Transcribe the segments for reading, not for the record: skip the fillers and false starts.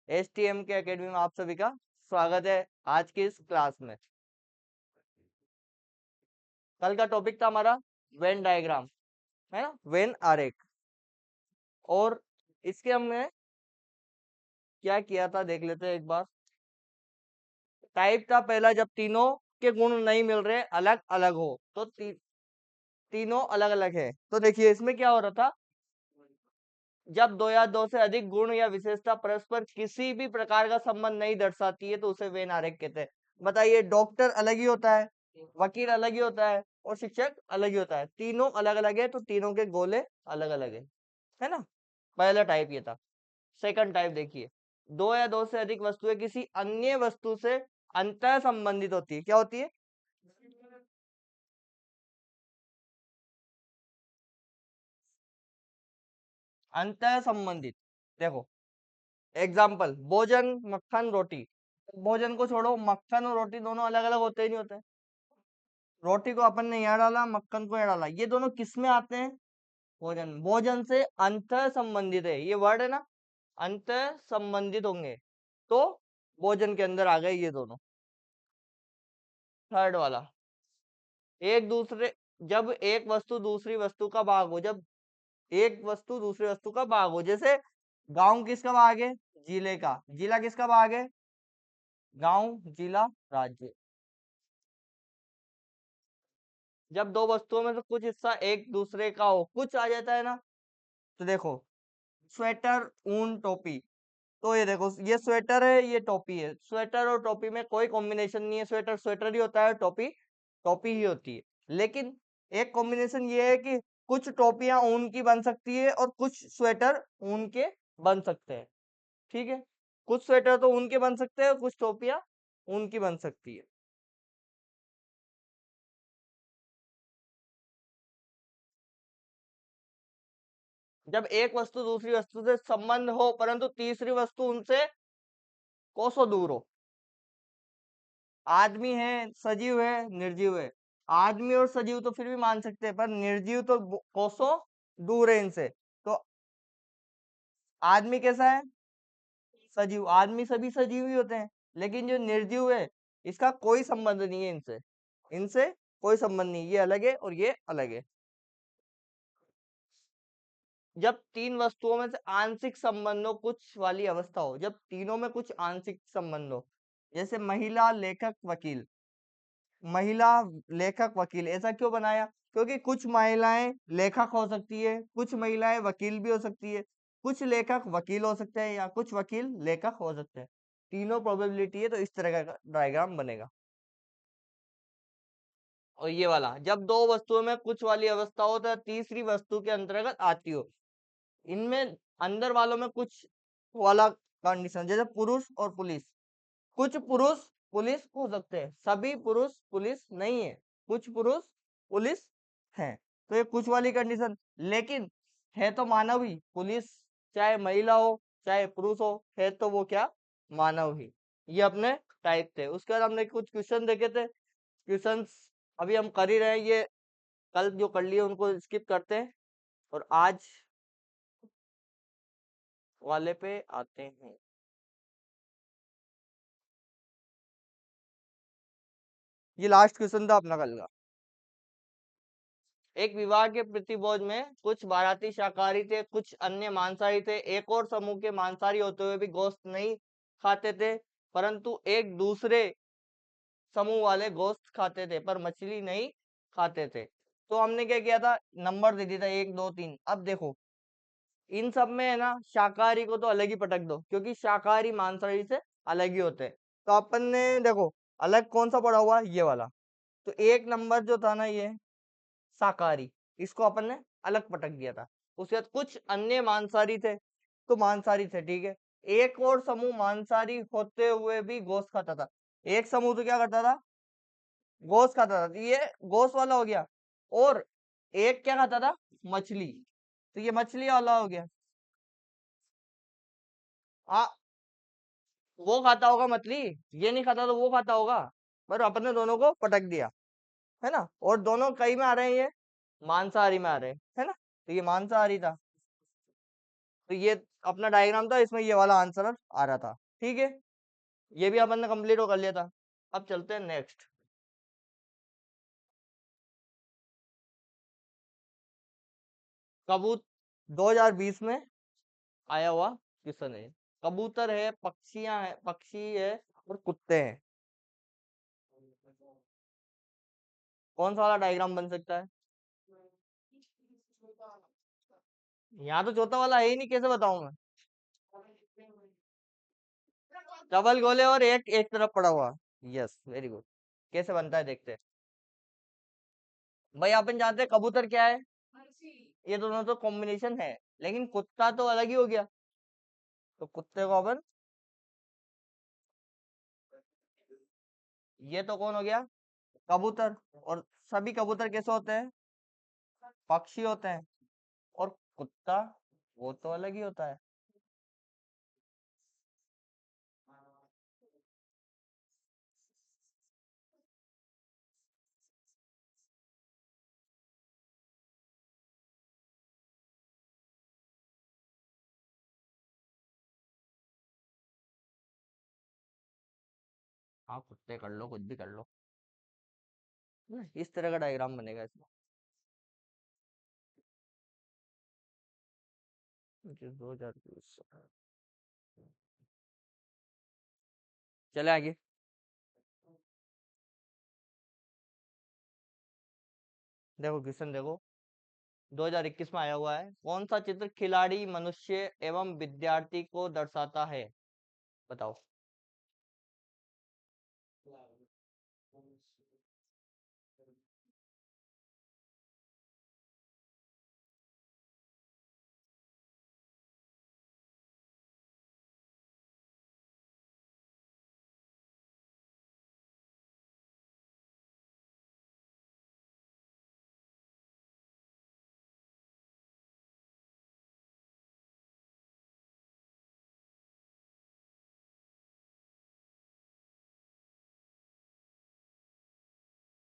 STM के academy में आप सभी का स्वागत है आज की इस क्लास में। कल का टॉपिक था हमारा वेन डायग्राम, है ना, वेन आरेख। और इसके हमने क्या किया था देख लेते हैं एक बार। टाइप था पहला, जब तीनों के गुण नहीं मिल रहे, अलग अलग हो, तो तीनों अलग अलग है। तो देखिए इसमें क्या हो रहा था, जब दो या दो से अधिक गुण या विशेषता परस्पर किसी भी प्रकार का संबंध नहीं दर्शाती है तो उसे वेन आरेख कहते हैं। बताइए, डॉक्टर अलग ही होता है, वकील अलग ही होता है और शिक्षक अलग ही होता है, तीनों अलग अलग है तो तीनों के गोले अलग अलग है ना। पहला टाइप ये था। सेकंड टाइप देखिए, दो या दो से अधिक वस्तुएं किसी अन्य वस्तु से अंतः संबंधित होती है। क्या होती है? अंतः संबंधित। देखो एग्जाम्पल, भोजन, मक्खन, रोटी। भोजन को छोड़ो, मक्खन और रोटी दोनों अलग अलग होते ही नहीं होते। रोटी को अपन ने यहाँ डाला, मक्खन को यहाँ डाला, ये दोनों किस में आते हैं? भोजन। भोजन से अंतः संबंधित है, ये वर्ड है ना, अंतः संबंधित होंगे तो भोजन के अंदर आ गए ये दोनों। थर्ड वाला, एक दूसरे, जब एक वस्तु दूसरी वस्तु का भाग हो, जब एक वस्तु दूसरी वस्तु का भाग हो, जैसे गांव किसका भाग है? जिले का। जिला किसका भाग है? गांव, जिला, राज्य। जब दो वस्तुओं में से कुछ हिस्सा एक दूसरे का हो, कुछ आ जाता है ना। तो देखो, स्वेटर, ऊन, टोपी। तो ये देखो, ये स्वेटर है, ये टोपी है। स्वेटर और टोपी में कोई कॉम्बिनेशन नहीं है। स्वेटर स्वेटर ही होता है, टोपी टोपी ही होती है। लेकिन एक कॉम्बिनेशन ये है कि कुछ टोपियां ऊन की बन सकती है और कुछ स्वेटर ऊन के बन सकते हैं। ठीक है, कुछ स्वेटर तो ऊन के बन सकते हैं और कुछ टोपियां ऊन की बन सकती है। जब एक वस्तु दूसरी वस्तु से संबंध हो परंतु तीसरी वस्तु उनसे कोसों दूर हो। आदमी है, सजीव है, निर्जीव है। आदमी और सजीव तो फिर भी मान सकते हैं, पर निर्जीव तो कोसों दूर है इनसे। तो आदमी कैसा है? सजीव। आदमी सभी सजीव ही होते हैं, लेकिन जो निर्जीव है इसका कोई संबंध नहीं है इनसे। इनसे कोई संबंध नहीं, ये अलग है और ये अलग है। जब तीन वस्तुओं में से आंशिक संबंधों कुछ वाली अवस्था हो, जब तीनों में कुछ आंशिक संबंध हो, जैसे महिला, लेखक, वकील। महिला, लेखक, वकील ऐसा क्यों बनाया? क्योंकि कुछ महिलाएं लेखक हो सकती है, कुछ महिलाएं वकील भी हो सकती है, कुछ लेखक वकील हो सकते हैं या कुछ वकील लेखक हो सकते हैं। तीनों प्रोबेबिलिटी है तो इस तरह का डायग्राम बनेगा। और ये वाला, जब दो वस्तुओं में कुछ वाली अवस्था हो तो तीसरी वस्तु के अंतर्गत आती हो। इनमें अंदर वालों में कुछ वाला कंडीशन, जैसे पुरुष और पुलिस। कुछ पुरुष पुलिस हो सकते हैं, सभी पुरुष पुलिस नहीं है। कुछ पुरुष पुलिस हैं, तो ये कुछ वाली कंडीशन। लेकिन है तो मानव ही पुलिस, चाहे महिला हो चाहे पुरुष हो, है तो वो क्या? मानव ही। ये अपने टाइप थे। उसके बाद हमने कुछ क्वेश्चन देखे थे। क्वेश्चंस अभी हम कर ही रहे हैं, ये कल जो कर लिए उनको स्किप करते हैं और आज वाले पे आते हैं। ये लास्ट क्वेश्चन था अपना कल का। एक विवाह के प्रतिभोज में कुछ बाराती शाकाहारी थे, कुछ अन्य मांसाहारी थे। एक और समूह के मांसाहारी होते हुए भी गोश्त नहीं खाते थे, परंतु एक दूसरे समूह वाले गोश्त खाते थे पर मछली नहीं खाते थे। तो हमने क्या किया था, नंबर दे दिया था 1 2 3। अब देखो इन सब में है ना, शाकाहारी को तो अलग ही पटक दो क्योंकि शाकाहारी मांसाहारी से अलग ही होते हैं। तो अपन ने देखो अलग कौन सा पड़ा हुआ, ये वाला। तो 1 नंबर जो था ना, ये शाकाहारी, इसको अपन ने अलग पटक दिया था। उसके बाद कुछ अन्य मांसाहारी थे, तो मांसाहारी थे, ठीक है। एक और समूह मांसाहारी होते हुए भी गोश्त खाता था। एक समूह तो क्या करता था? गोश्त खाता था, तो ये गोश्त वाला हो गया। और एक क्या खाता था? मछली, तो ये मछली वाला हो गया। आ वो खाता होगा मछली, ये नहीं खाता तो वो खाता होगा। पर अपन ने दोनों को पटक दिया, है ना। और दोनों कई में आ रहे हैं, ये मांसाहारी में आ रहे हैं, है ना। तो ये मांसाहारी था। तो ये अपना डायग्राम था, इसमें ये वाला आंसर आ रहा था। ठीक है, ये भी अपन ने कंप्लीट कर लिया था। अब चलते हैं नेक्स्ट। कबूत 2020 में आया हुआ क्वेश्चन है। कबूतर है, पक्षियां है, पक्षी है और कुत्ते हैं। कौन सा वाला डायग्राम बन सकता है? यहाँ तो चौथा वाला है ही नहीं, कैसे बताऊं मैं? डबल गोले और एक एक तरफ पड़ा हुआ। Yes, very good. कैसे बनता है देखते हैं। भाई अपन जानते हैं कबूतर क्या है, ये दोनों तो कॉम्बिनेशन है, लेकिन कुत्ता तो अलग ही हो गया। तो कुत्ते को अपन, ये तो कौन हो गया? कबूतर। और सभी कबूतर कैसे होते हैं? पक्षी होते हैं। और कुत्ता, वो तो अलग ही होता है। हाँ, कुत्ते कर लो, कुछ भी कर लो। इस तरह का डायग्राम बनेगा इसमें। 2020। चले आगे। 2021 में आया हुआ है। कौन सा चित्र खिलाड़ी, मनुष्य एवं विद्यार्थी को दर्शाता है? बताओ।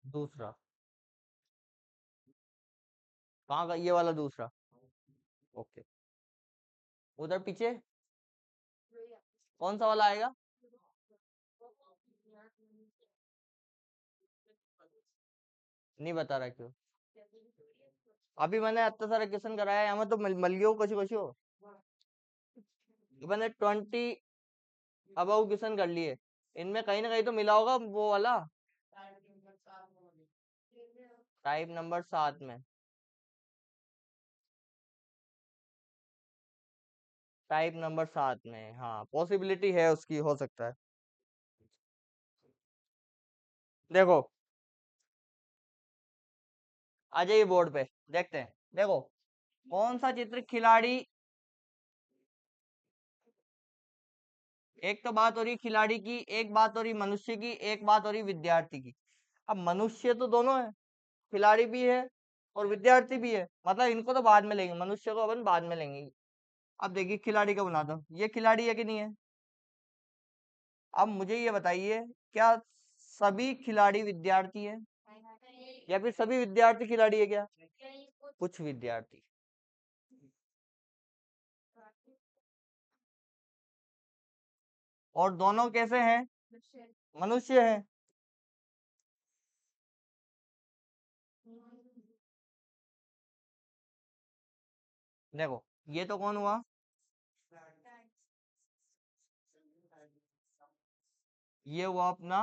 दूसरा। कहाँ का ये वाला दूसरा? ओके। उधर पीछे कौन सा वाला आएगा? नहीं बता रहा क्यों? अभी मैंने इतना सारा क्वेश्चन कराया है, हमें तो मिल गयो कुछ कुछ हो। मैंने 20 अबव क्वेश्चन कर लिए, इनमें कहीं ना कहीं तो मिला होगा वो वाला। टाइप नंबर 7 में। टाइप नंबर 7 में, हाँ पॉसिबिलिटी है उसकी, हो सकता है। देखो, आ जाइए बोर्ड पे, देखते हैं। देखो, कौन सा चित्र खिलाड़ी, एक तो बात हो रही खिलाड़ी की, एक बात हो रही मनुष्य की, एक बात हो रही विद्यार्थी की। अब मनुष्य तो दोनों है, खिलाड़ी भी है और विद्यार्थी भी है, मतलब इनको तो बाद में लेंगे, मनुष्य को अपन बाद में लेंगे। अब देखिए खिलाड़ी का बना दो, ये खिलाड़ी है कि नहीं है? अब मुझे ये बताइए, क्या सभी खिलाड़ी विद्यार्थी है, या फिर सभी विद्यार्थी खिलाड़ी है क्या? कुछ विद्यार्थी। और दोनों कैसे हैं? मनुष्य हैं। देखो, ये तो कौन हुआ? ये हुआ अपना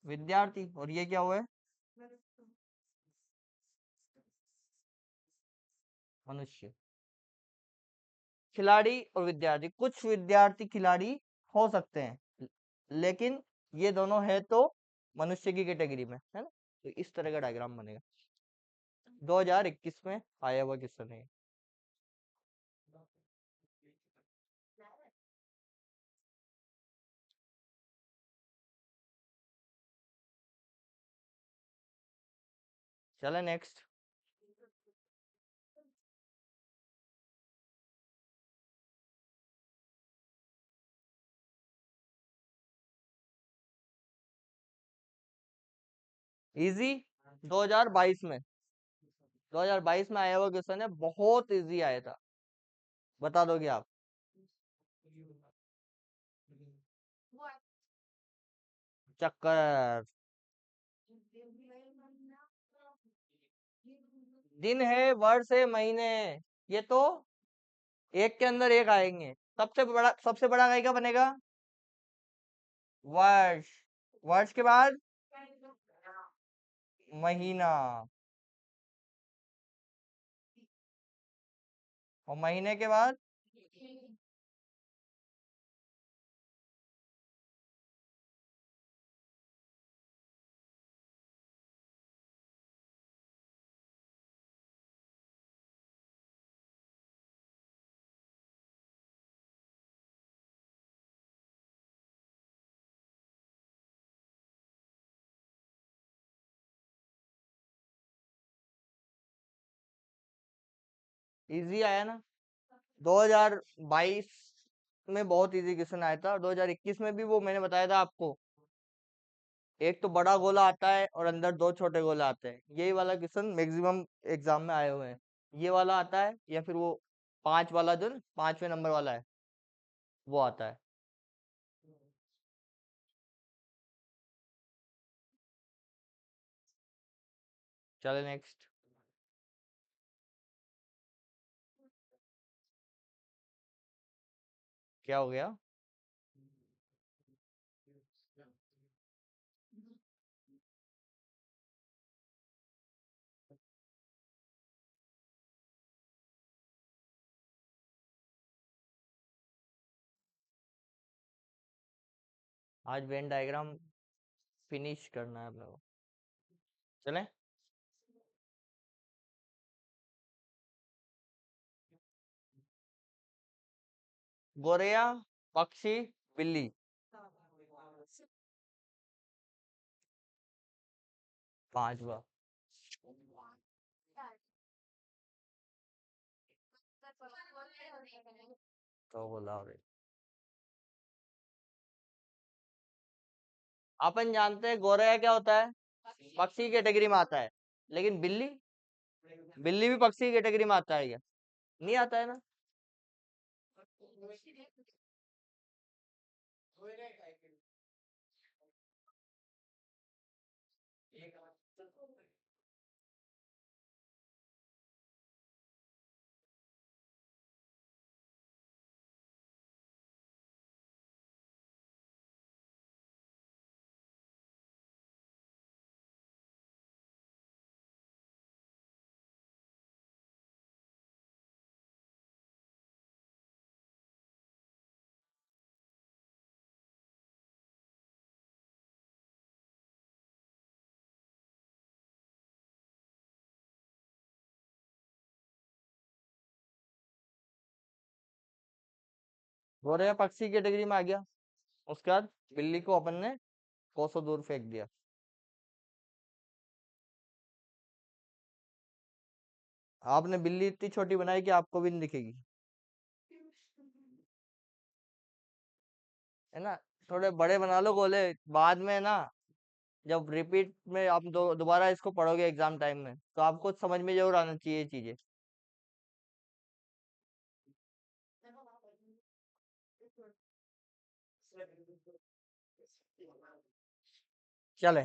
विद्यार्थी, और ये क्या हुआ है? मनुष्य। खिलाड़ी और विद्यार्थी, कुछ विद्यार्थी खिलाड़ी हो सकते हैं, लेकिन ये दोनों है तो मनुष्य की कैटेगरी में है ना। तो इस तरह का डायग्राम बनेगा। 2021 में आया हुआ क्वेश्चन है। चले नेक्स्ट। इजी। 2022 में 2022 में आया हुआ क्वेश्चन है, बहुत इजी आया था। बता दोगे आप? चक्कर। दिन है, वर्ष है, महीने है, ये तो एक के अंदर एक आएंगे। सबसे बड़ा क्या बनेगा? वर्ष। वर्ष के बाद महीना, और महीने के बाद इजी आया ना? 2022 में बहुत इजी क्वेश्चन आया था, 2021 में भी वो मैंने बताया था आपको। एक तो बड़ा गोला आता है और अंदर दो छोटे गोला आते हैं, यही वाला क्वेश्चन मैक्सिमम एग्जाम में आए हुए हैं। ये वाला आता है, या फिर वो पांच वाला, जो 5वें नंबर वाला है, वो आता है। चलो नेक्स्ट। क्या हो गया? आज वेन डायग्राम फिनिश करना है अपने को। चलें। गोरैया, पक्षी, बिल्ली। 5वां। तो बोला और अपन जानते हैं गोरैया क्या होता है, पक्षी की कैटेगरी में आता है। लेकिन बिल्ली, बिल्ली भी पक्षी की कैटेगरी में आता है क्या? नहीं आता है ना? गोरैया पक्षी की कैटेगरी में आ गया। उसके बाद बिल्ली को अपन ने कोसों दूर फेंक दिया। आपने बिल्ली इतनी छोटी बनाई कि आपको भी नहीं दिखेगी, है ना? थोड़े बड़े बना लो गोले, बाद में ना, जब रिपीट में आप दोबारा इसको पढ़ोगे एग्जाम टाइम में, तो आपको समझ में जरूर आना चाहिए ये चीजें। चले,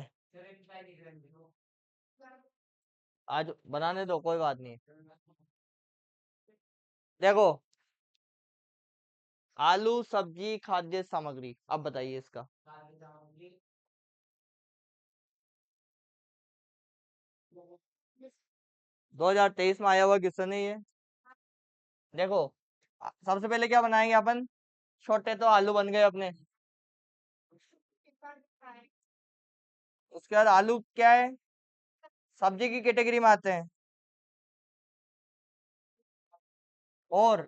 आज बनाने दो, कोई बात नहीं। देखो, आलू सब्जी खाद्य सामग्री, अब बताइए इसका। 2023 में आया हुआ क्वेश्चन है ये। देखो, सबसे पहले क्या बनाएंगे अपन? छोटे तो आलू बन गए अपने। उसके बाद आलू क्या है, सब्जी की कैटेगरी में आते हैं। और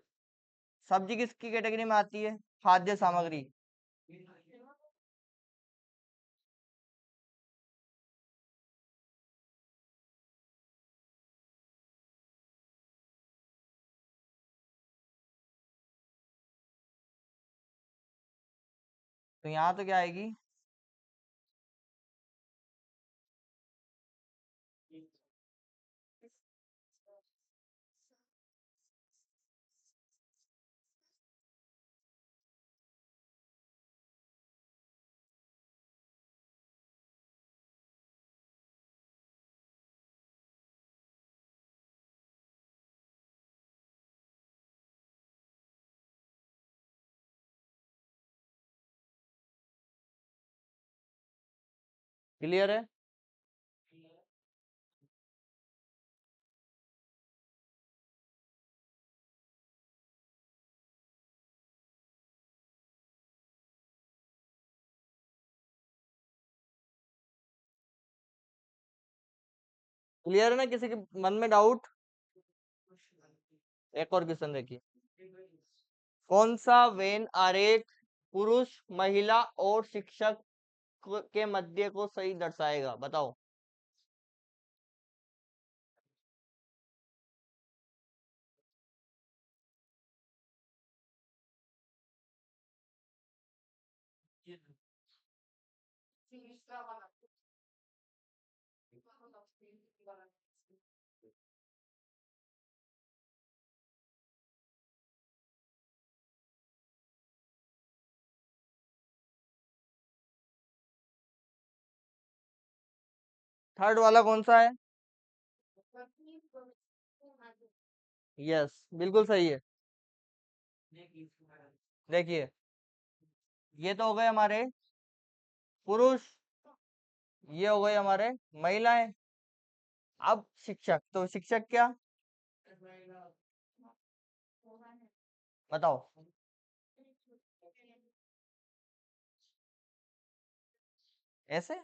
सब्जी किसकी कैटेगरी में आती है? खाद्य सामग्री। तो यहाँ तो क्या आएगी? क्लियर है? क्लियर है ना? किसी के मन में डाउट? एक और क्वेश्चन देखिए। कौन सा वेन आरेख पुरुष, महिला और शिक्षक के मध्य को सही दर्शाएगा? बताओ। थर्ड वाला कौन सा है? यस, बिल्कुल सही है। देखिए, ये तो हो गए हमारे पुरुष, ये हो गए हमारे महिलाएं। अब शिक्षक, तो शिक्षक क्या? बताओ। ऐसे?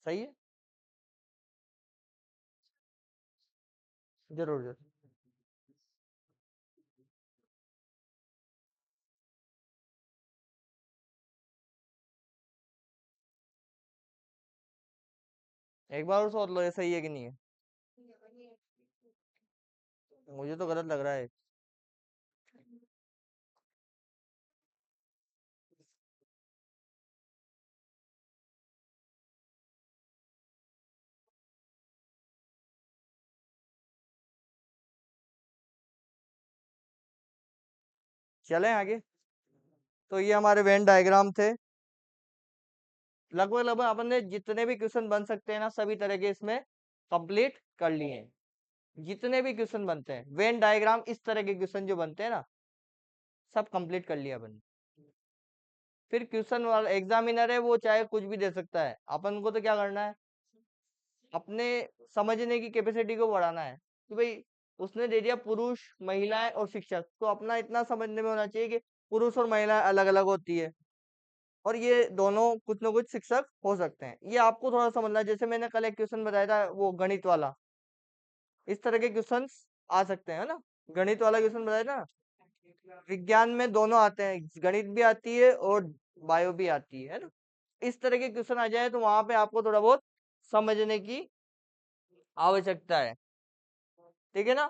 सही है। जरूर जरूर। एक बार और सोच लो, ये सही है कि नहीं है? मुझे तो गलत लग रहा है। चलें आगे। तो ये हमारे वेन डायग्राम थे। लगभग लगभग अपन ने जितने भी क्वेश्चन बन सकते हैं ना, सभी तरह के इसमें कंप्लीट कर लिए हैं। जितने भी क्वेश्चन बनते हैं वेन डायग्राम, इस तरह के क्वेश्चन जो बनते हैं ना, सब कंप्लीट कर लिया अपन ने। फिर क्वेश्चन वाला एग्जामिनर है, वो चाहे कुछ भी दे सकता है, अपन को तो क्या करना है, अपने समझने की कैपेसिटी को बढ़ाना है कि भाई उसने दे दिया पुरुष, महिलाएं और शिक्षक, तो अपना इतना समझने में होना चाहिए कि पुरुष और महिला अलग अलग होती है, और ये दोनों कुछ ना कुछ शिक्षक हो सकते हैं। ये आपको थोड़ा समझना है। जैसे मैंने कल एक क्वेश्चन बताया था, वो गणित वाला, इस तरह के क्वेश्चंस आ सकते हैं ना। गणित वाला क्वेश्चन बताया था ना, विज्ञान में दोनों आते हैं, गणित भी आती है और बायो भी आती है ना। इस तरह के क्वेश्चन आ जाए तो वहां पे आपको थोड़ा बहुत समझने की आवश्यकता है। ठीक है ना?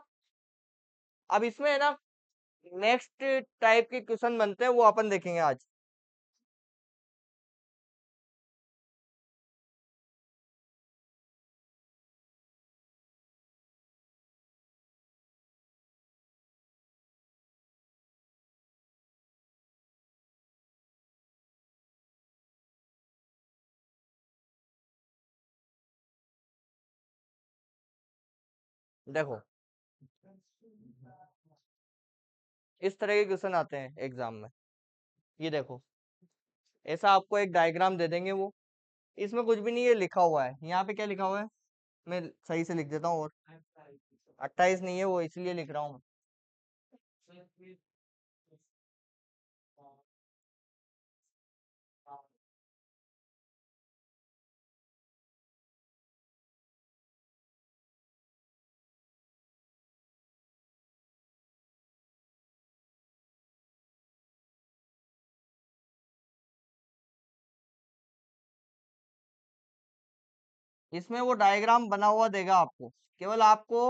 अब इसमें है ना, नेक्स्ट टाइप के क्वेश्चन बनते हैं, वो अपन देखेंगे आज। देखो, इस तरह के क्वेश्चन आते हैं एग्जाम में। ये देखो, ऐसा आपको एक डायग्राम दे देंगे वो, इसमें कुछ भी नहीं है लिखा हुआ है। यहाँ पे क्या लिखा हुआ है, मैं सही से लिख देता हूँ। और 28 नहीं है वो, इसलिए लिख रहा हूँ। इसमें वो डायग्राम बना हुआ देगा आपको, केवल आपको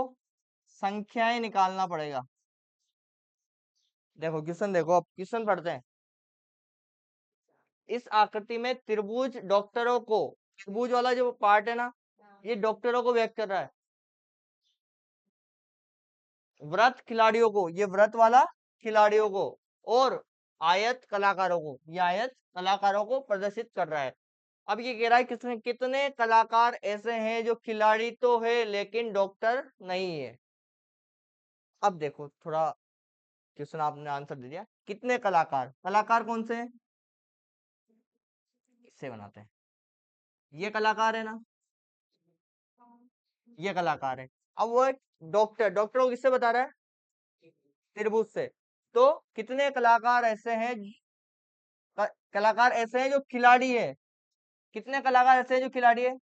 संख्याएं निकालना पड़ेगा। देखो क्वेश्चन, देखो अब क्वेश्चन पढ़ते हैं। इस आकृति में त्रिभुज डॉक्टरों को, त्रिभुज वाला जो पार्ट है ना, ये डॉक्टरों को व्यक्त कर रहा है। व्रत खिलाड़ियों को, ये व्रत वाला खिलाड़ियों को, और आयत कलाकारों को, ये आयत कलाकारों को प्रदर्शित कर रहा है। अब ये कह रहा है किसने कितने कलाकार ऐसे हैं जो खिलाड़ी तो है लेकिन डॉक्टर नहीं है। अब देखो थोड़ा क्वेश्चन आपने आंसर दे दिया, कितने कलाकार, कलाकार कौन से हैं, इससे बनाते हैं, ये कलाकार है ना, ये कलाकार है। अब वो एक डॉक्टर, डॉक्टर को किससे बता रहा है, त्रिभुज से। तो कितने कलाकार ऐसे हैं, कलाकार ऐसे हैं जो खिलाड़ी है, कितने कलाकार ऐसे हैं जो खिलाड़ी है,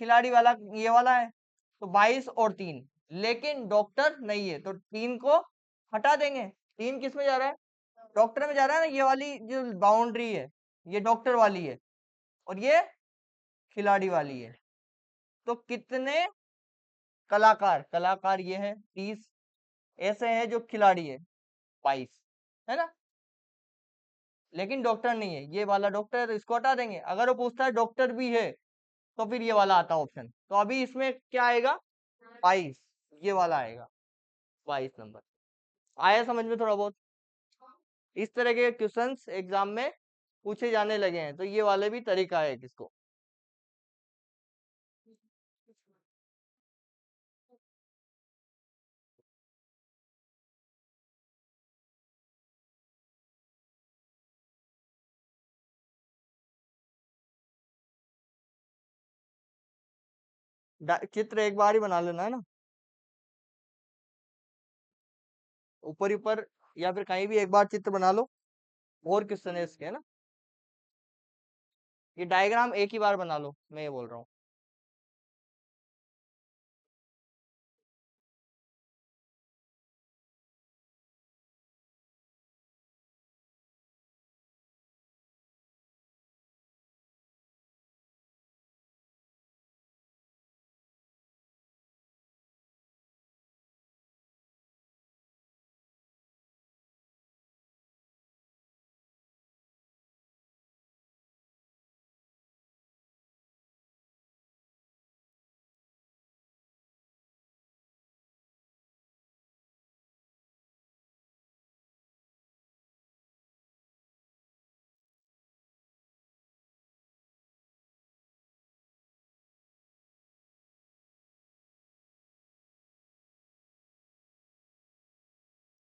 खिलाड़ी वाला ये वाला है, तो 22 और 3, लेकिन डॉक्टर नहीं है, तो 3 को हटा देंगे। 3 किस में जा रहा है, डॉक्टर में जा रहा है ना, ये वाली जो बाउंड्री है ये डॉक्टर वाली है और ये खिलाड़ी वाली है। तो कितने कलाकार, कलाकार ये है 30, ऐसे हैं जो खिलाड़ी है 22, है ना, लेकिन डॉक्टर नहीं है, ये वाला डॉक्टर है तो इसको हटा देंगे। अगर वो पूछता है डॉक्टर भी है तो फिर ये वाला आता ऑप्शन, तो अभी इसमें क्या आएगा, 22, ये वाला आएगा 22 नंबर। आया समझ में थोड़ा बहुत, इस तरह के क्वेश्चंस एग्जाम में पूछे जाने लगे हैं, तो ये वाले भी तरीका है किसको। चित्र एक बार ही बना लेना है ना, ऊपर ऊपर या फिर कहीं भी एक बार चित्र बना लो, और क्वेश्चन है इसके, है ना, ये डायग्राम एक ही बार बना लो, मैं ये बोल रहा हूँ।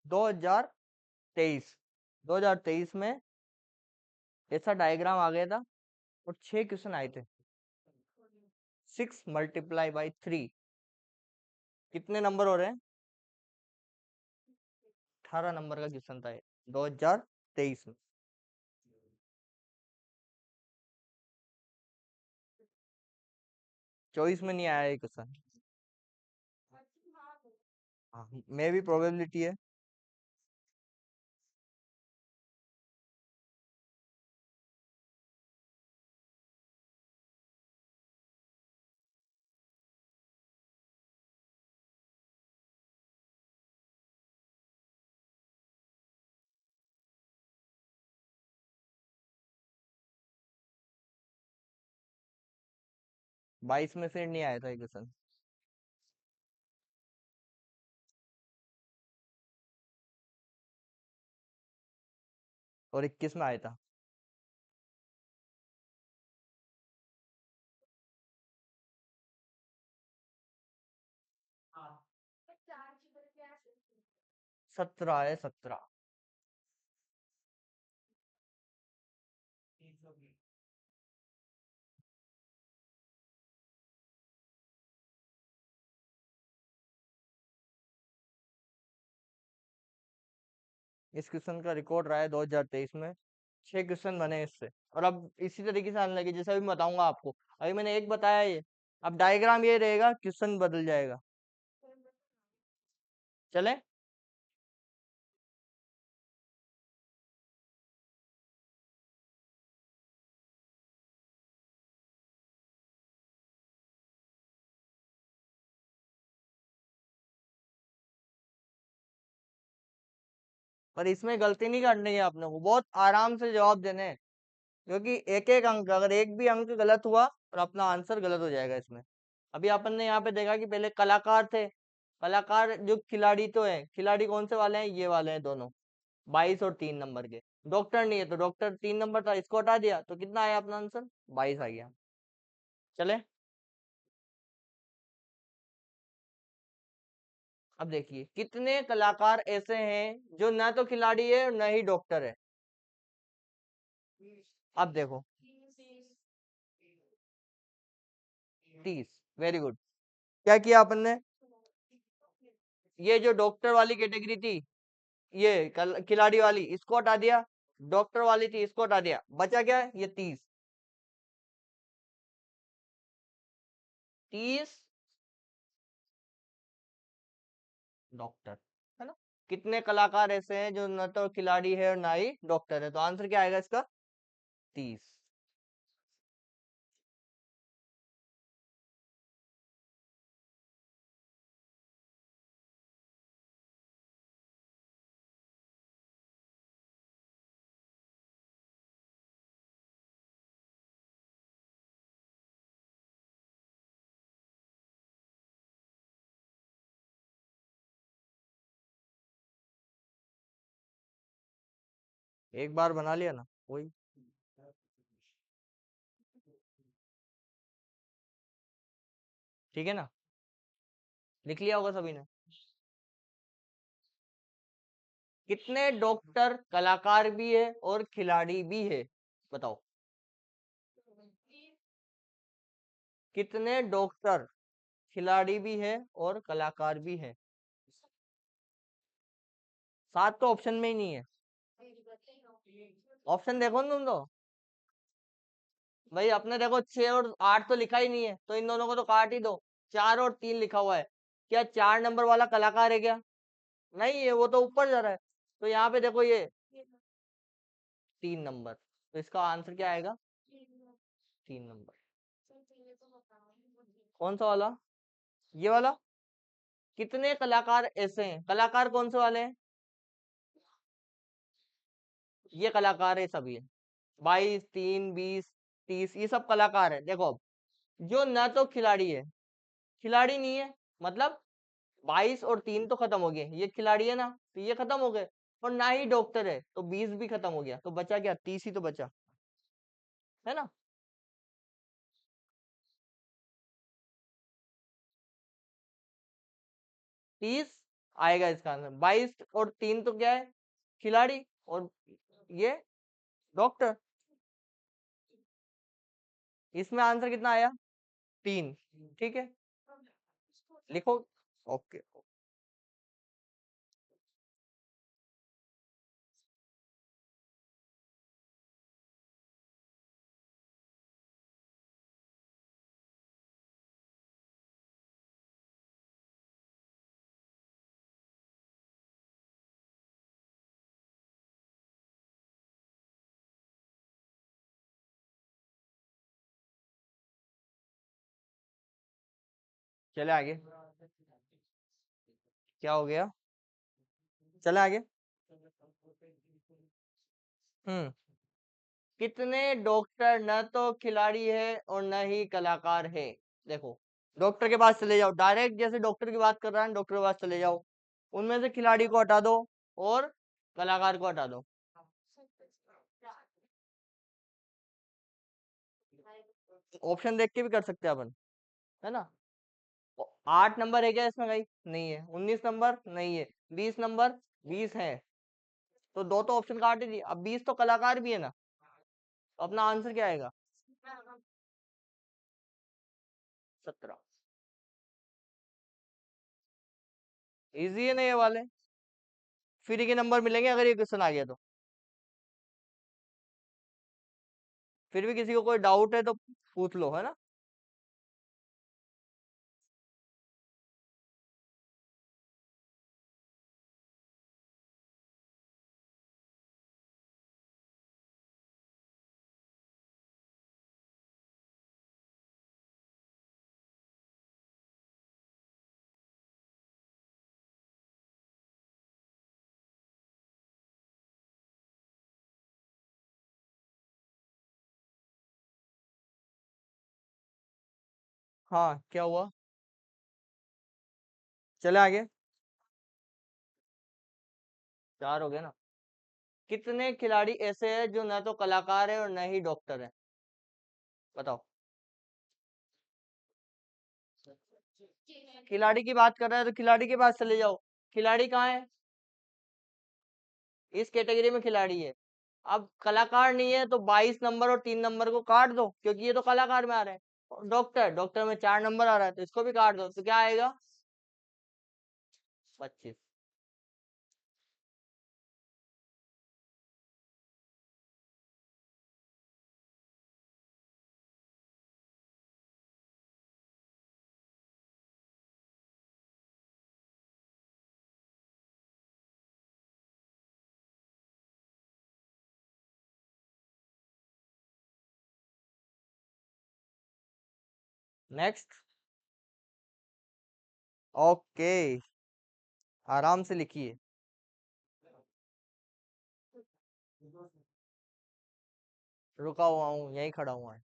दो हजार तेईस 2023 में ऐसा डायग्राम आ गया था और 6 क्वेश्चन आए थे, 6 मल्टीप्लाई बाई 3, कितने नंबर हो रहे हैं, 18 नंबर का क्वेश्चन था ये 2023 में। 24 में नहीं आया ये क्वेश्चन, हाँ मे भी प्रोबेबिलिटी है। बाईस में फिर नहीं आया था ये क्वेश्चन, और 21 में आया था। हाँ। 17 है, 17। इस क्वेश्चन का रिकॉर्ड रहा है 2023 में, 6 क्वेश्चन बने इससे, और अब इसी तरीके से आने लगे, जैसे अभी मैं बताऊंगा आपको। अभी मैंने एक बताया ये, अब डायग्राम ये रहेगा, क्वेश्चन बदल जाएगा। चले, पर इसमें गलती नहीं करनी है आपने को, बहुत आराम से जवाब देने हैं, क्योंकि एक एक अंक, अगर एक भी अंक गलत हुआ और अपना आंसर गलत हो जाएगा इसमें। अभी अपन ने यहाँ पे देखा कि पहले कलाकार थे, कलाकार जो खिलाड़ी तो है, खिलाड़ी कौन से वाले हैं, ये वाले हैं दोनों, 22 और 3 नंबर के। डॉक्टर नहीं है तो डॉक्टर 3 नंबर था, इसको हटा दिया तो कितना आया अपना आंसर? 22 आ गया। चले, अब देखिए कितने कलाकार ऐसे हैं जो न तो खिलाड़ी है और न ही डॉक्टर है। अब देखो, 30। Very good. क्या किया अपन ने? ये जो डॉक्टर वाली कैटेगरी थी, ये खिलाड़ी वाली, इसको हटा दिया। डॉक्टर वाली थी, इसको हटा दिया। बचा क्या है? ये 30। 30 डॉक्टर, है ना? कितने कलाकार ऐसे हैं जो न तो खिलाड़ी है और ना ही डॉक्टर है? तो आंसर क्या आएगा इसका? 30। एक बार बना लिया ना वही। ठीक है ना? लिख लिया होगा सभी ने। कितने डॉक्टर कलाकार भी है और खिलाड़ी भी है? बताओ। कितने डॉक्टर खिलाड़ी भी है और कलाकार भी है? 7 तो ऑप्शन में ही नहीं है। ऑप्शन देखो ना तुम तो। भाई अपने देखो 6 और 8 तो लिखा ही नहीं है, तो इन दोनों को तो काट ही दो। 4 और 3 लिखा हुआ है। क्या 4 नंबर वाला कलाकार है क्या? नहीं है, वो तो ऊपर जा रहा है। तो यहाँ पे देखो ये 3 नंबर, तो इसका आंसर क्या आएगा? 3 नंबर। कौन सा वाला? ये वाला। कितने कलाकार ऐसे हैं? कलाकार कौन से वाले हैं? ये कलाकार है सभी। 22, 3, 20, 30, ये सब कलाकार है। देखो अब, जो न तो खिलाड़ी है, खिलाड़ी नहीं है, मतलब 22 और 3 तो खत्म हो गए, ये खिलाड़ी है ना, तो ये खत्म हो गए। और ना ही डॉक्टर है, तो 20 भी खत्म हो गया, तो बचा क्या? 30 ही तो बचा, है ना? 30 आएगा इसका आंसर। 22 और 3 तो क्या है? खिलाड़ी। और ये डॉक्टर। इसमें आंसर कितना आया? 3। ठीक है, लिखो। ओके। चले आगे। क्या हो गया? चले आगे। हम्म। कितने डॉक्टर न तो खिलाड़ी है और न ही कलाकार है? देखो, डॉक्टर के पास चले जाओ डायरेक्ट, जैसे डॉक्टर की बात कर रहा है, डॉक्टर के पास चले जाओ। उनमें से खिलाड़ी को हटा दो और कलाकार को हटा दो। ऑप्शन देख के भी कर सकते हैं अपन, है ना? 8 नंबर है क्या इसमें? भाई नहीं है। 19 नंबर नहीं है। 20 नंबर 20 है, तो दो तो ऑप्शन काट ही दिए। अब 20 तो कलाकार भी है ना, तो अपना आंसर क्या आएगा? 17। इजी है ना ये वाले? फ्री के नंबर मिलेंगे अगर ये क्वेश्चन आ गया तो। फिर भी किसी को कोई डाउट है तो पूछ लो, है ना? हाँ, क्या हुआ? चले आगे। 4 हो गया ना? कितने खिलाड़ी ऐसे हैं जो न तो कलाकार है और न ही डॉक्टर है? बताओ। खिलाड़ी की बात कर रहे हैं तो खिलाड़ी के पास चले जाओ। खिलाड़ी कहाँ है? इस कैटेगरी में खिलाड़ी है। अब कलाकार नहीं है तो 22 नंबर और 3 नंबर को काट दो, क्योंकि ये तो कलाकार में आ रहा है। और डॉक्टर, डॉक्टर में 4 नंबर आ रहा है तो इसको भी काट दो, तो क्या आएगा? 25। नेक्स्ट। ओके, आराम से लिखिए। रुका हुआ हूँ, यहीं खड़ा हुआ है।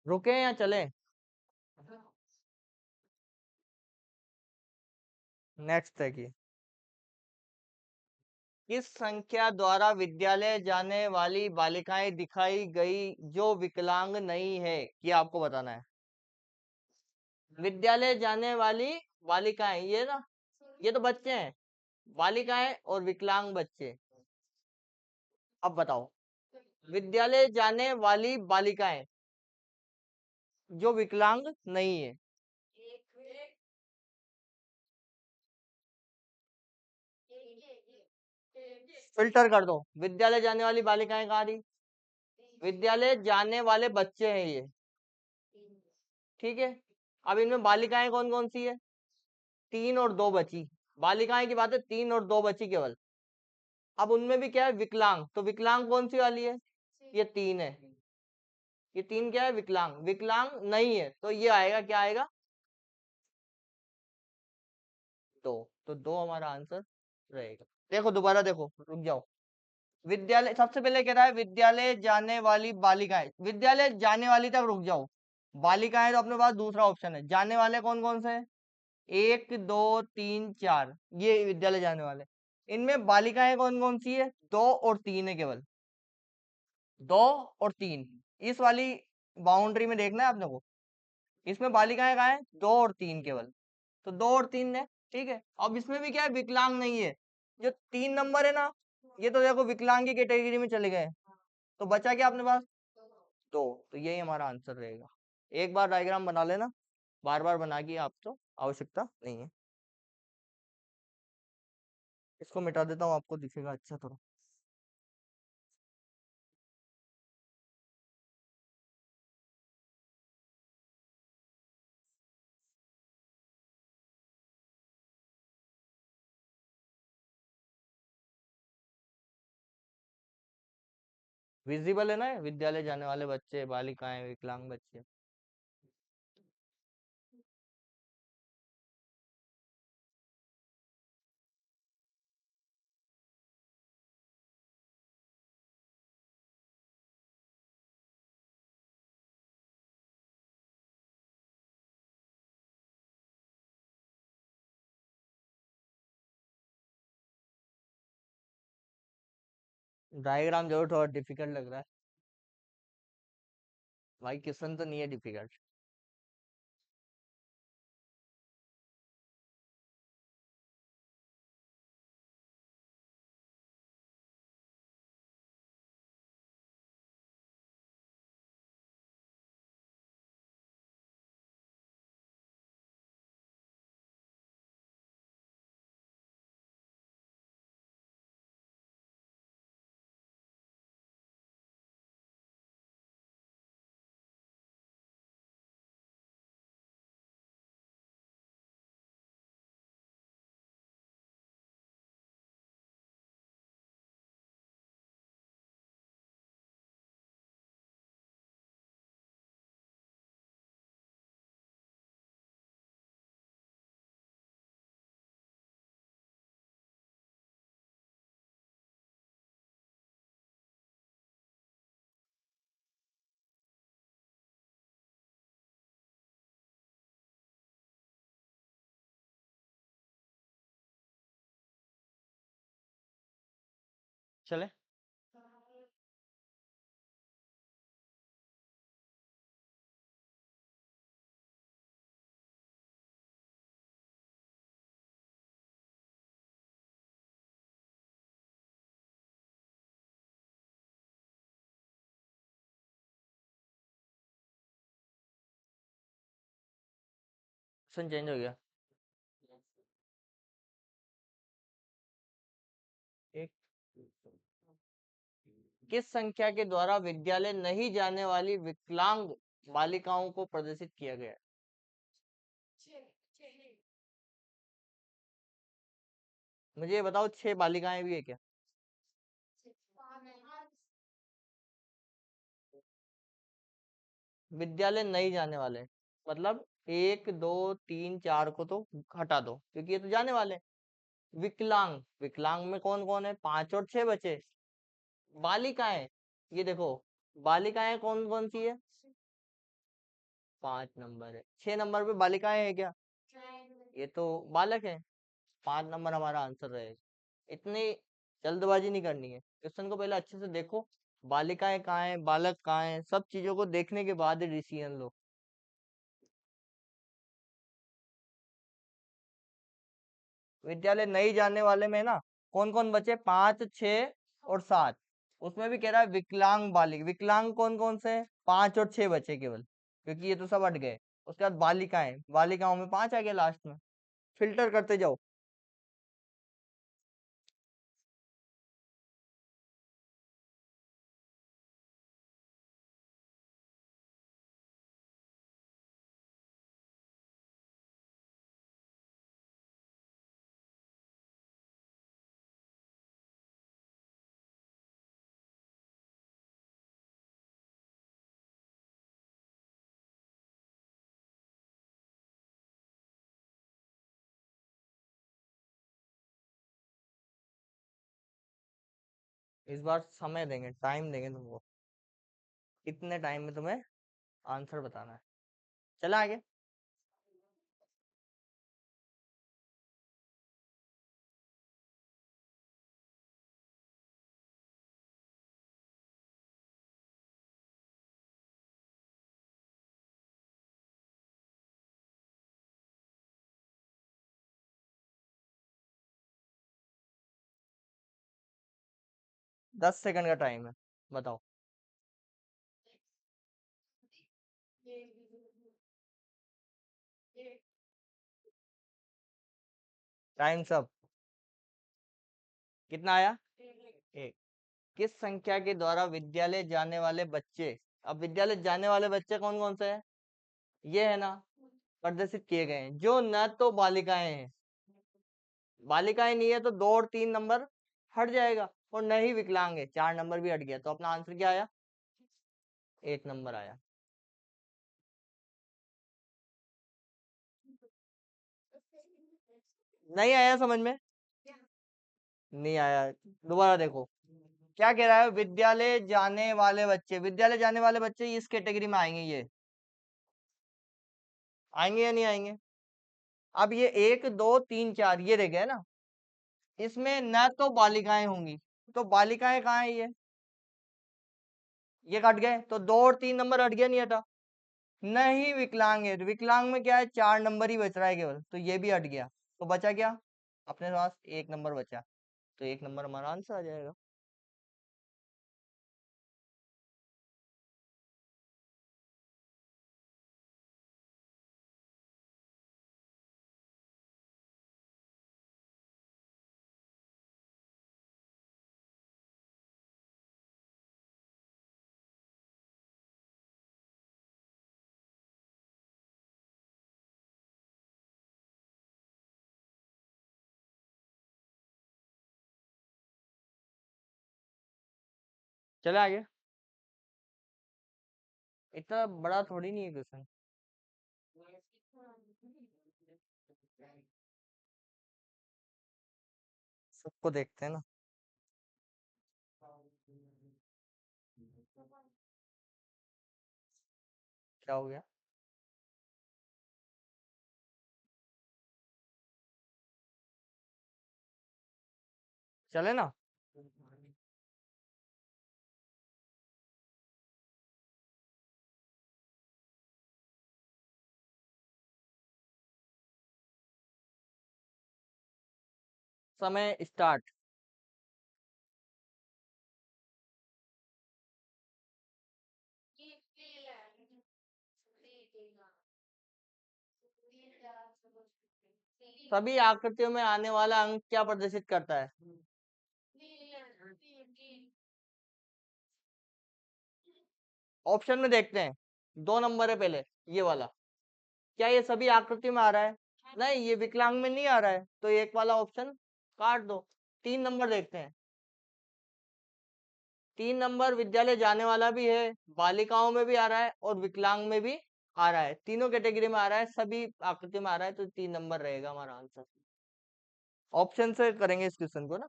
रुके या चले? नेक्स्ट है कि किस संख्या द्वारा विद्यालय जाने वाली बालिकाएं दिखाई गई जो विकलांग नहीं है, ये आपको बताना है। विद्यालय जाने वाली बालिकाएं, ये ना, ये तो बच्चे हैं। बालिकाएं और विकलांग बच्चे। अब बताओ, विद्यालय जाने वाली बालिकाएं जो विकलांग नहीं है। फिल्टर कर दो, विद्यालय जाने वाली बालिकाएं कहाँ रही? विद्यालय जाने वाले बच्चे हैं ये। ठीक है। अब इनमें बालिकाएं कौन कौन सी है? 3 और 2 बची। बालिकाएं की बात है, 3 और 2 बची केवल। अब उनमें भी क्या है? विकलांग। तो विकलांग कौन सी वाली है? ये 3 है। ये 3 क्या है? विकलांग। विकलांग नहीं है तो ये आएगा, क्या आएगा? 2। तो 2 हमारा आंसर रहेगा। देखो दोबारा देखो, रुक जाओ। विद्यालय सबसे पहले कह रहा है विद्यालय जाने वाली बालिकाएं, विद्यालय जाने वाली तक रुक जाओ। बालिकाएं तो अपने पास दूसरा ऑप्शन है। जाने वाले कौन कौन से हैं? 1 2 3 4, ये विद्यालय जाने वाले। इनमें बालिकाएं कौन कौन सी है? 2 और 3 है केवल। 2 और 3, इस वाली बाउंड्री में देखना है आपने को। इसमें बालिकाएं कहाँ है? 2 और 3 केवल। तो 2 और 3 है। ठीक है। अब इसमें भी क्या है? विकलांग नहीं है। जो 3 नंबर है ना, ये तो देखो विकलांग की कैटेगरी में चले गए। तो बचा क्या अपने पास? 2। तो यही हमारा आंसर रहेगा। एक बार डायग्राम बना लेना, बार बार बना की आप तो आवश्यकता नहीं है। इसको मिटा देता हूँ, आपको दिखेगा अच्छा थोड़ा। विजिबल है ना? विद्यालय जाने वाले बच्चे, बालिकाएं, विकलांग बच्चे। डायग्राम जरूर थोड़ा डिफिकल्ट लग रहा है भाई, क्वेश्चन तो नहीं है डिफिकल्ट। चले। क्वेश्चन चेंज हो गया। एक, किस संख्या के द्वारा विद्यालय नहीं जाने वाली विकलांग बालिकाओं को प्रदर्शित किया गया है? मुझे ये बताओ, 6 बालिकाएं भी है क्या? विद्यालय नहीं जाने वाले, मतलब 1 2 3 4 को तो हटा दो क्योंकि ये तो जाने वाले हैं। विकलांग, विकलांग में कौन कौन है? 5 और 6 बचे। बालिकाएं, ये देखो, बालिकाएं कौन कौन सी है? 5 नंबर है। 6 नंबर पे बालिकाएं है क्या? ये तो बालक है। 5 नंबर हमारा आंसर रहेगा। इतनी जल्दबाजी नहीं करनी है, क्वेश्चन को पहले अच्छे से देखो। बालिकाएं कहाँ है, बालक कहाँ है, सब चीजों को देखने के बाद ही डिसीजन लो। विद्यालय नहीं जाने वाले में ना कौन कौन बचे? 5 6 और 7। उसमें भी कह रहा है विकलांग बालिक। विकलांग कौन कौन से हैं? 5 और 6 बचे केवल, क्योंकि ये तो सब हट गए। उसके बाद बालिकाएं, बालिकाओं में 5 आ गया लास्ट में। फिल्टर करते जाओ। इस बार समय देंगे, टाइम देंगे तुमको। कितने टाइम में तुम्हें आंसर बताना है। चला आगे। 10 सेकंड का टाइम है, बताओ। टाइम सब। कितना आया? एक। किस संख्या के द्वारा विद्यालय जाने वाले बच्चे, अब विद्यालय जाने वाले बच्चे कौन कौन से हैं? ये है ना, प्रदर्शित किए गए हैं, जो न तो बालिकाएं हैं। बालिकाएं नहीं है तो 2 और 3 नंबर हट जाएगा, और न ही विकलांग है, 4 नंबर भी हट गया। तो अपना आंसर क्या आया? 1 नंबर आया। नहीं आया समझ में? नहीं आया, दोबारा देखो। क्या कह रहा है? विद्यालय जाने वाले बच्चे, विद्यालय जाने वाले बच्चे इस कैटेगरी में आएंगे। ये आएंगे या नहीं आएंगे? अब ये 1 2 3 4 ये रह गए ना, इसमें न तो बालिकाएं होंगी। तो बालिकाएं कहाँ है? ये कट गए, तो 2 और 3 नंबर हट गया, नहीं हटा? नहीं विकलांग है, तो विकलांग में क्या है? 4 नंबर ही बच रहा है केवल, तो ये भी हट गया। तो बचा क्या अपने पास? 1 नंबर बचा। तो 1 नंबर हमारा आंसर आ जाएगा। चले आगे। इतना बड़ा थोड़ी नहीं है क्वेश्चन। सबको देखते हैं ना। क्या हो गया? चले ना। समय स्टार्ट। सभी आकृतियों में आने वाला अंक क्या प्रदर्शित करता है? ऑप्शन में देखते हैं। 2 नंबर है पहले, ये वाला। क्या ये सभी आकृतियों में आ रहा है? नहीं, ये विकलांग में नहीं आ रहा है, तो एक वाला ऑप्शन काट दो। 3 नंबर देखते हैं। 3 नंबर विद्यालय जाने वाला भी है, बालिकाओं में भी आ रहा है और विकलांग में भी आ रहा है। तीनों कैटेगरी में आ रहा है, सभी आकृति में आ रहा है, तो 3 नंबर रहेगा हमारा आंसर। ऑप्शन से करेंगे इस क्वेश्चन को ना।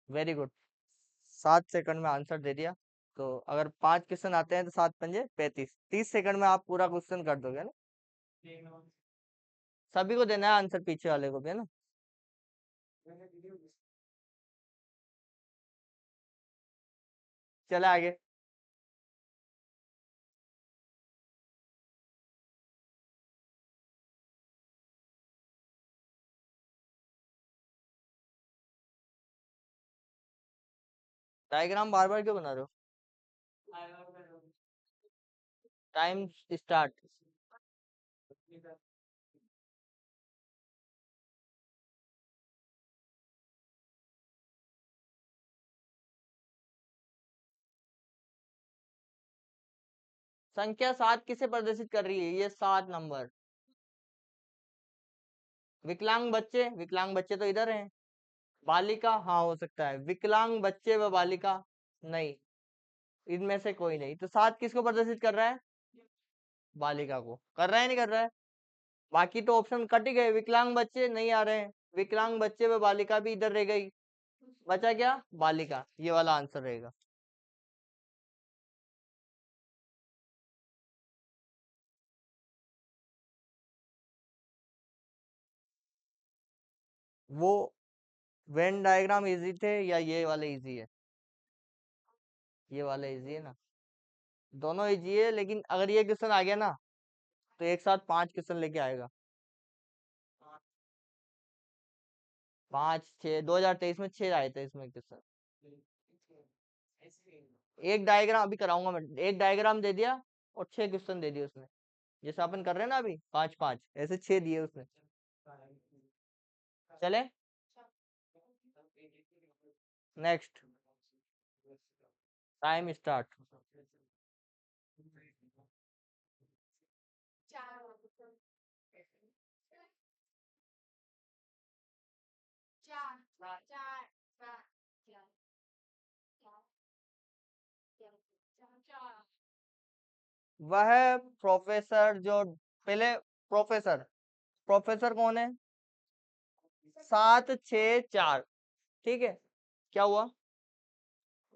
Very good. 7 सेकंड में आंसर दे दिया। तो अगर 5 क्वेश्चन आते हैं तो 7 पंजे 35, 30 सेकंड में आप पूरा क्वेश्चन कर दोगे ना। सभी को देना है आंसर, पीछे वाले को भी, है ना। चले आगे। डायग्राम बार बार क्यों बना रहे हो? Time start. संख्या 7 किसे प्रदर्शित कर रही है? ये 7 नंबर। विकलांग बच्चे तो इधर हैं। बालिका, हाँ हो सकता है। विकलांग बच्चे व बालिका, नहीं, इनमें से कोई नहीं। तो 7 किसको प्रदर्शित कर रहा है? बालिका को। कर रहा है नहीं कर रहा है? बाकी तो ऑप्शन कट ही गए। विकलांग बच्चे नहीं आ रहे हैं, विकलांग बच्चे व बालिका भी इधर रह गई। बचा क्या? बालिका। ये वाला आंसर रहेगा। वो वेन डायग्राम इजी थे या ये वाले इजी है? ये वाला इजी है ना। दोनों इजी है, लेकिन अगर ये क्वेश्चन आ गया ना तो एक साथ 5 क्वेश्चन लेके आएगा। 5 6 2023 में 6 आए थे इसमें क्वेश्चन। एक डायग्राम अभी कराऊंगा मैं। एक डायग्राम दे दिया और 6 क्वेश्चन दे दिए उसने। जैसे अपन कर रहे हैं ना अभी, 5 5 ऐसे 6 दिए उसने। चले नेक्स्ट। Time start. वह प्रोफेसर जो पहले, प्रोफेसर, प्रोफेसर कौन है? 7 6 4। ठीक है। क्या हुआ?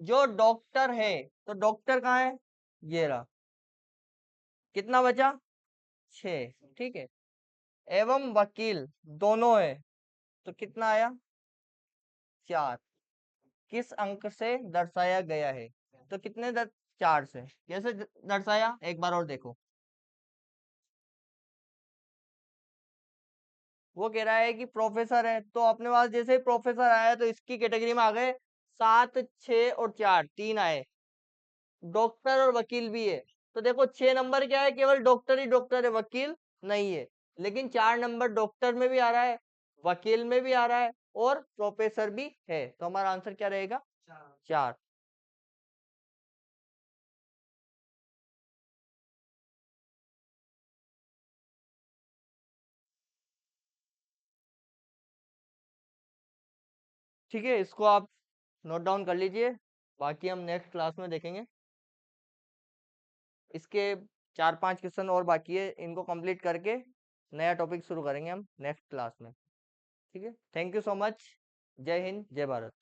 जो डॉक्टर है, तो डॉक्टर कहाँ है? ये रहा। कितना बचा? 6। ठीक है। एवं वकील दोनों है, तो कितना आया? 4। किस अंक से दर्शाया गया है? तो कितने 4 से कैसे दर्शाया, एक बार और देखो। वो कह रहा है कि प्रोफेसर है, तो अपने पास जैसे ही प्रोफेसर आया तो इसकी कैटेगरी में आ गए 7 6 और 4, 3 आए। डॉक्टर और वकील भी है, तो देखो 6 नंबर क्या है? केवल डॉक्टर ही डॉक्टर है, वकील नहीं है। लेकिन 4 नंबर डॉक्टर में भी आ रहा है, वकील में भी आ रहा है और प्रोफेसर भी है, तो हमारा आंसर क्या रहेगा? 4। ठीक है, इसको आप नोट डाउन कर लीजिए। बाकी हम नेक्स्ट क्लास में देखेंगे। इसके 4 5 क्वेश्चन और बाकी है, इनको कंप्लीट करके नया टॉपिक शुरू करेंगे हम नेक्स्ट क्लास में। ठीक है, थैंक यू सो मच। जय हिंद, जय भारत।